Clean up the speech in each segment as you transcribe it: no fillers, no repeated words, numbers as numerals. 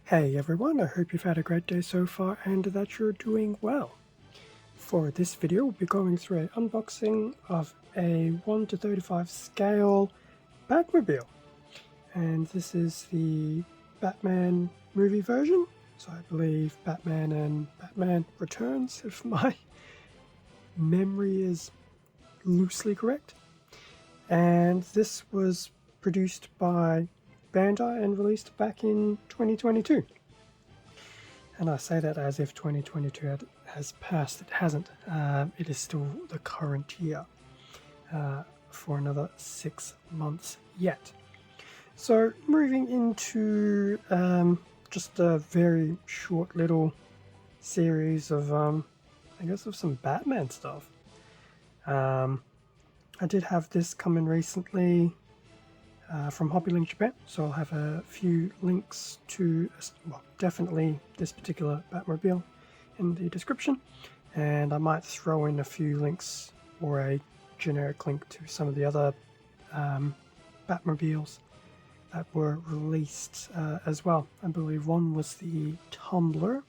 Hey everyone, I hope you've had a great day so far and that you're doing well. For this video, we'll be going through an unboxing of a 1 to 35 scale Batmobile. And this is the Batman movie version, so I believe Batman and Batman Returns, if my memory is loosely correct. And this was produced by Bandai and released back in 2022. And I say that as if 2022 has passed. It hasn't. It is still the current year for another 6 months yet. So moving into just a very short little series of, I guess, of some Batman stuff. I did have this come in recently from HobbyLink Japan, so I'll have a few links to, well, definitely this particular Batmobile in the description, and I might throw in a few links or a generic link to some of the other Batmobiles that were released as well. I believe one was the Tumbler,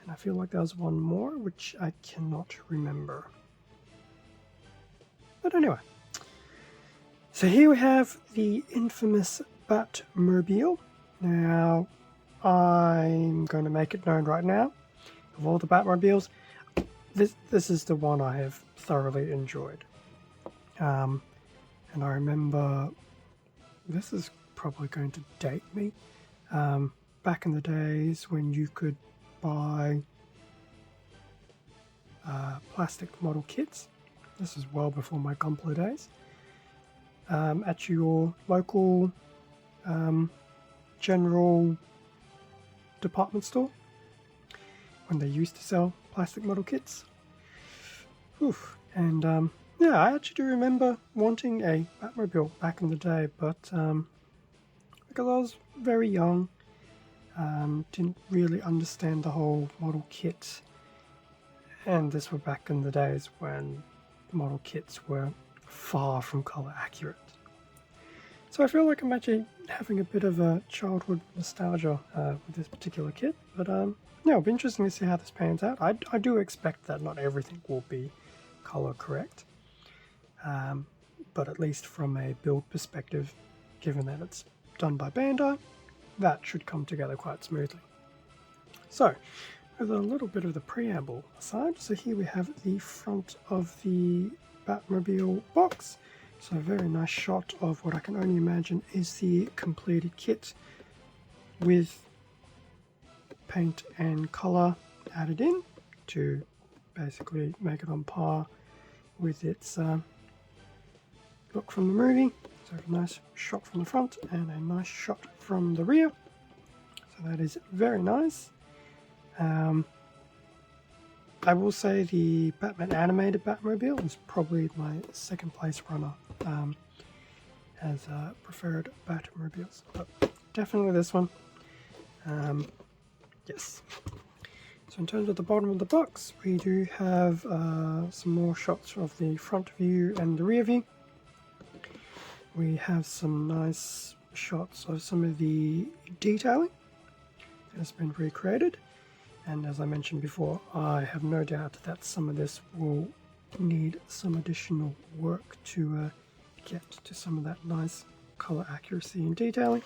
and I feel like there was one more which I cannot remember. But anyway, so here we have the infamous Batmobile. Now, I'm going to make it known right now, of all the Batmobiles, this is the one I have thoroughly enjoyed. And I remember, this is probably going to date me, back in the days when you could buy plastic model kits. This is well before my Gunpla days. At your local general department store when they used to sell plastic model kits. Oof. And yeah, I actually do remember wanting a Batmobile back in the day, but because I was very young, didn't really understand the whole model kit, and this were back in the days when model kits were far from color accurate. So I feel like I'm actually having a bit of a childhood nostalgia with this particular kit, but yeah, it'll be interesting to see how this pans out. I do expect that not everything will be color correct, but at least from a build perspective, given that it's done by Bandai, that should come together quite smoothly. So, with a little bit of the preamble aside, so here we have the front of the Batmobile box. So a very nice shot of what I can only imagine is the completed kit with paint and color added in to basically make it on par with its look from the movie. So a nice shot from the front and a nice shot from the rear. So that is very nice. I will say the Batman animated Batmobile is probably my second place runner as preferred Batmobiles, but definitely this one. Yes. So in terms of the bottom of the box, we do have some more shots of the front view and the rear view. We have some nice shots of some of the detailing that has been recreated. And as I mentioned before, I have no doubt that some of this will need some additional work to get to some of that nice color accuracy and detailing.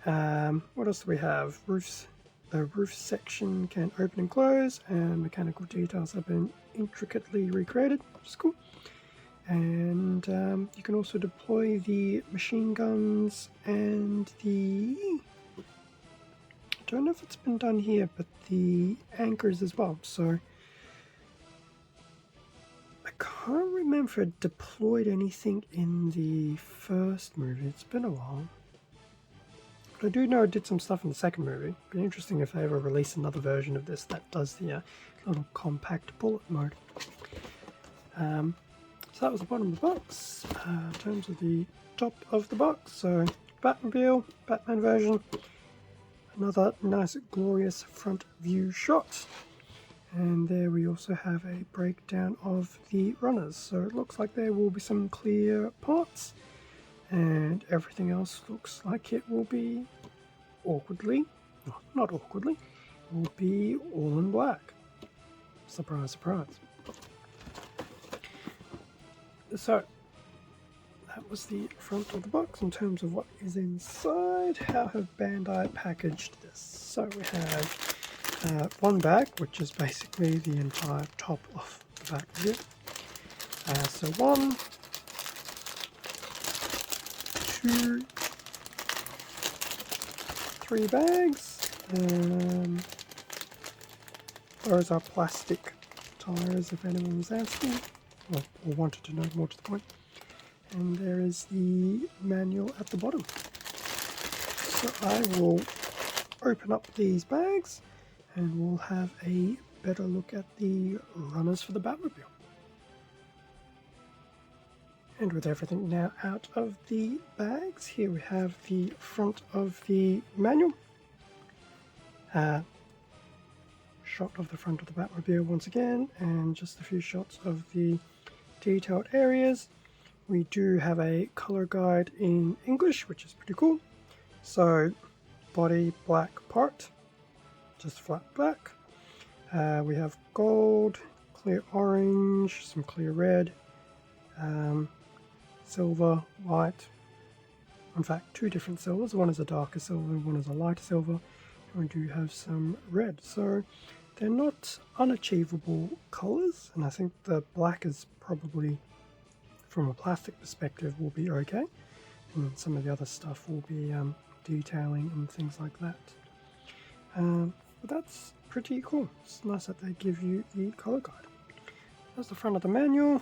What else do we have? Roofs. The roof section can open and close, and mechanical details have been intricately recreated, which is cool. And you can also deploy the machine guns and the... I don't know if it's been done here, but the anchors as well. So I can't remember if it deployed anything in the first movie. It's been a while. But I do know it did some stuff in the second movie. It'd be interesting if they ever release another version of this that does the little compact bullet mode. So that was the bottom of the box. In terms of the top of the box, so Batmobile, Batman version. Another nice glorious front view shot, and there we also have a breakdown of the runners. So it looks like there will be some clear parts and everything else looks like it will be awkwardly, no, not awkwardly, will be all in black. Surprise, surprise. So, that was the front of the box. In terms of what is inside, how have Bandai packaged this? So we have one bag, which is basically the entire top of the Batmobile. So 1, 2, 3 bags. Those are plastic tires, if anyone was asking, or wanted to know, more to the point. And there is the manual at the bottom. So I will open up these bags and we'll have a better look at the runners for the Batmobile. And with everything now out of the bags, here we have the front of the manual. Shot of the front of the Batmobile once again, and just a few shots of the detailed areas. We do have a color guide in English, which is pretty cool. So, body black part, just flat black. We have gold, clear orange, some clear red, silver, white. In fact, 2 different silvers. One is a darker silver, one is a lighter silver. And we do have some red. So they're not unachievable colors, and I think the black is probably, from a plastic perspective, will be okay. And some of the other stuff will be detailing and things like that. But that's pretty cool. It's nice that they give you the color guide. That's the front of the manual.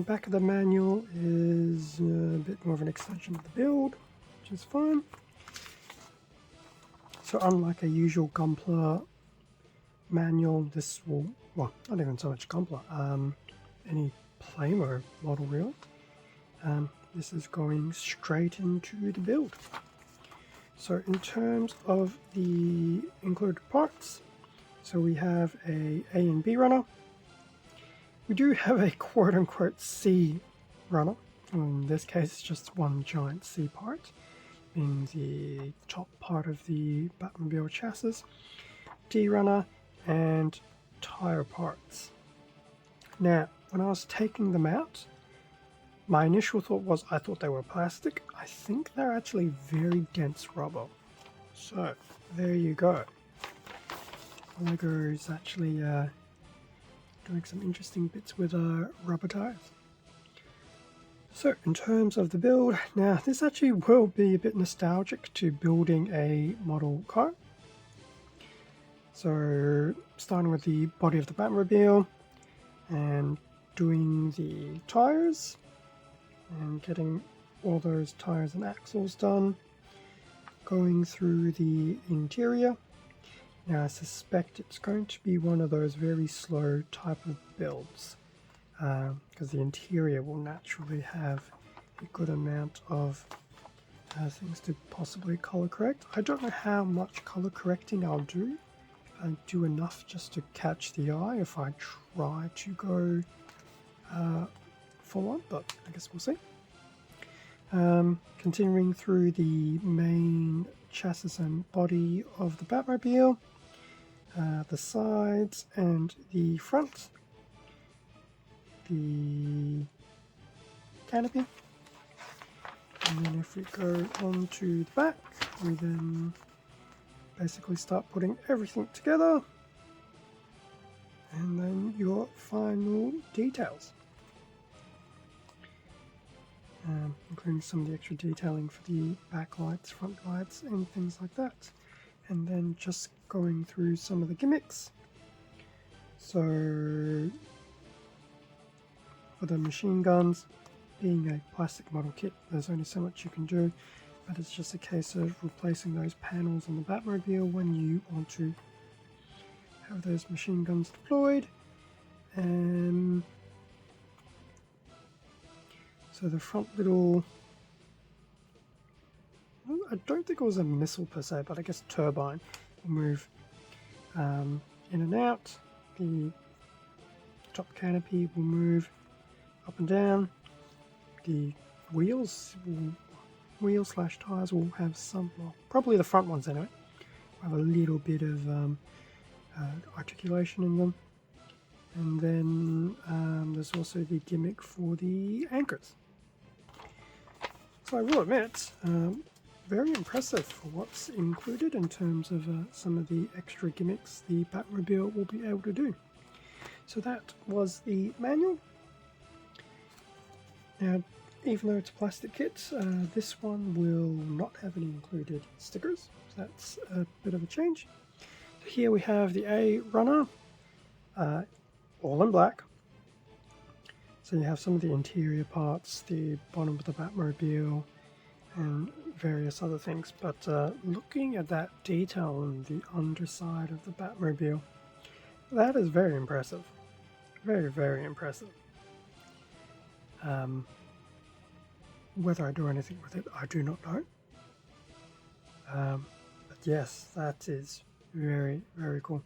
Back of the manual is a bit more of an extension of the build, which is fine. So unlike a usual Gunpla manual, this will, well, not even so much Gunpla, any Plamo model really. This is going straight into the build. So in terms of the included parts, so we have a and B runner. We do have a quote-unquote C runner. In this case, it's just one giant C part in the top part of the Batmobile chassis, D runner, and tire parts. Now, when I was taking them out, my initial thought was I thought they were plastic. I think they're actually very dense rubber. So, there you go. Lego is actually doing some interesting bits with rubber tires. So, in terms of the build, now this actually will be a bit nostalgic to building a model car. So, starting with the body of the Batmobile and doing the tires and getting all those tires and axles done, going through the interior. Now I suspect it's going to be one of those very slow type of builds, because the interior will naturally have a good amount of things to possibly color correct. I don't know how much color correcting I'll do. I do enough just to catch the eye if I try to go full on, but I guess we'll see. Continuing through the main chassis and body of the Batmobile, the sides and the front, the canopy, and then if we go on to the back, we then basically start putting everything together, and then your final details, including some of the extra detailing for the back lights, front lights, and things like that. And then just going through some of the gimmicks. So for the machine guns, being a plastic model kit, there's only so much you can do, but it's just a case of replacing those panels on the Batmobile when you want to have those machine guns deployed. So the front little, I don't think it was a missile per se, but I guess turbine will move in and out. The top canopy will move up and down. The wheels/tires will have some, well, probably the front ones anyway, have a little bit of articulation in them. And then there's also the gimmick for the anchors. So I will admit, very impressive for what's included in terms of some of the extra gimmicks the Batmobile will be able to do. So that was the manual. Now, even though it's a plastic kit, this one will not have any included stickers. So that's a bit of a change. So here we have the A runner, all in black. So you have some of the interior parts, the bottom of the Batmobile, and various other things. But looking at that detail on the underside of the Batmobile, that is very impressive. Very, very impressive. Whether I do anything with it, I do not know. But yes, that is very, very cool.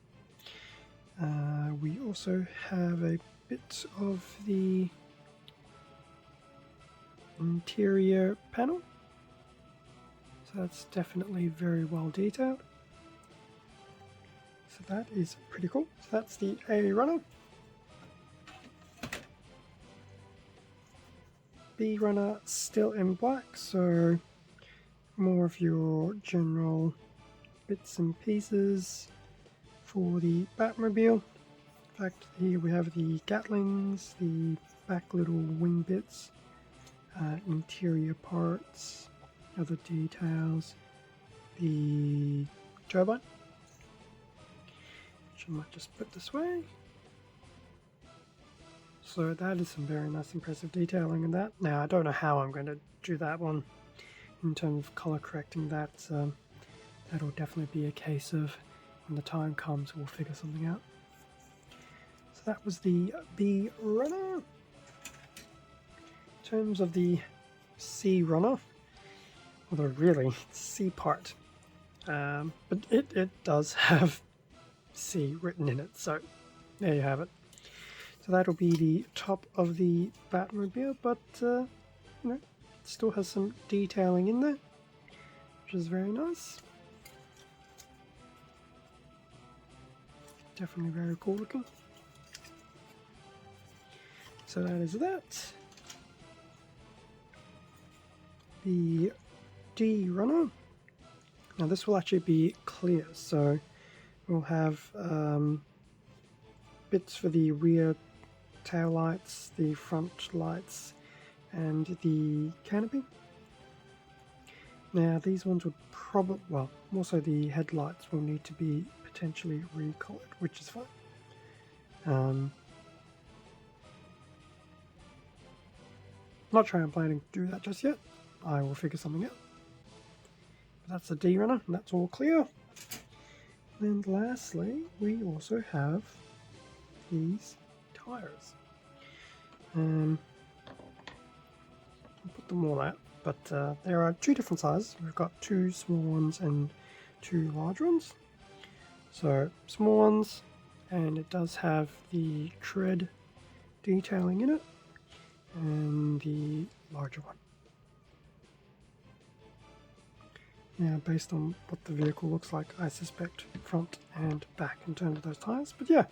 We also have a bit of the interior panel. So that's definitely very well detailed. So that is pretty cool. So that's the A runner. B runner still in black, so more of your general bits and pieces for the Batmobile. In fact, here we have the Gatlings, the back little wing bits, interior parts, other details, the turbine, which I might just put this way. So that is some very nice impressive detailing in that. Now I don't know how I'm going to do that one in terms of color correcting that. That'll definitely be a case of when the time comes we'll figure something out. So that was the B runner. In terms of the C runner, although really C part, but it does have C written in it, so there you have it. So that'll be the top of the Batmobile, but you know, it still has some detailing in there, which is very nice. Definitely very cool looking. So that is that. The D runner. Now this will actually be clear, so we'll have bits for the rear tail lights, the front lights, and the canopy. Now these ones would probably, well, more so the headlights will need to be potentially recolored, which is fine. Not sure I'm planning to do that just yet. I will figure something out. But that's the D runner, and that's all clear. And lastly, we also have these tires. I'll put them all out, but there are two different sizes. We've got two small ones and two large ones. So small ones, and it does have the tread detailing in it, and the larger one. Now, based on what the vehicle looks like, I suspect front and back in terms of those tires. But yeah,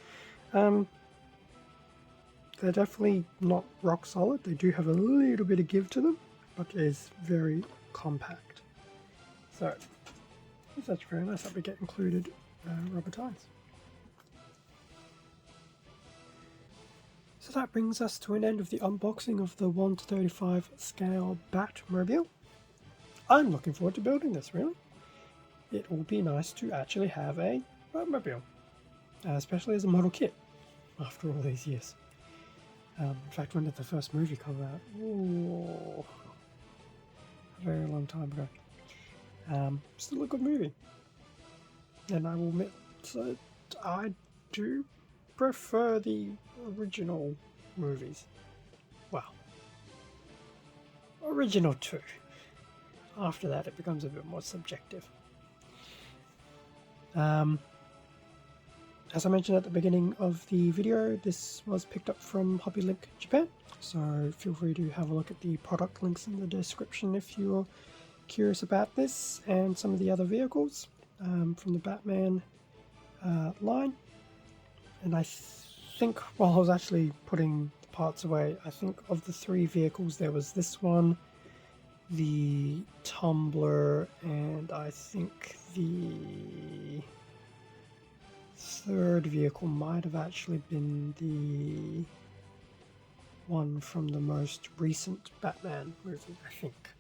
they're definitely not rock solid. They do have a little bit of give to them, but it is very compact. So it's actually very nice that we get included rubber tires. So that brings us to an end of the unboxing of the 1:35 scale Batmobile. I'm looking forward to building this, really. It will be nice to actually have a Batmobile, especially as a model kit after all these years. In fact, when did the first movie come out? Ooh, a very long time ago. Still a good movie. And I will admit that I do prefer the original movies. Well, original 2. After that, it becomes a bit more subjective. As I mentioned at the beginning of the video, this was picked up from HobbyLink Japan, so feel free to have a look at the product links in the description if you're curious about this and some of the other vehicles. from the Batman line. And I think while I was actually putting the parts away, I think of the 3 vehicles, there was this one, the Tumbler, and I think the 3rd vehicle might have actually been the one from the most recent Batman movie,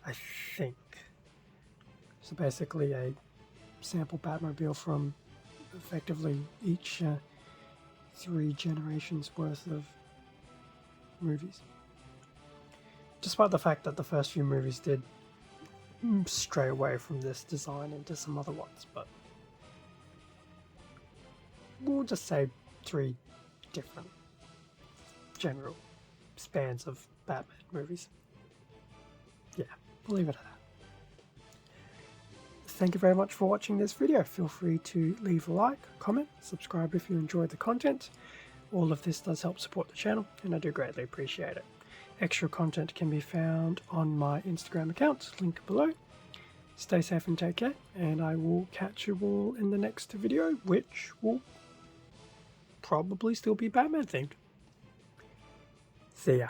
I think. So basically a sample Batmobile from effectively each 3 generations worth of movies. Despite the fact that the first few movies did stray away from this design into some other ones, but we'll just say 3 different general spans of Batman movies. Yeah, we'll leave it at that. Thank you very much for watching this video. Feel free to leave a like, comment, subscribe if you enjoyed the content. All of this does help support the channel, and I do greatly appreciate it. Extra content can be found on my Instagram account, link below. Stay safe and take care, and I will catch you all in the next video, which will probably still be Batman themed. See ya.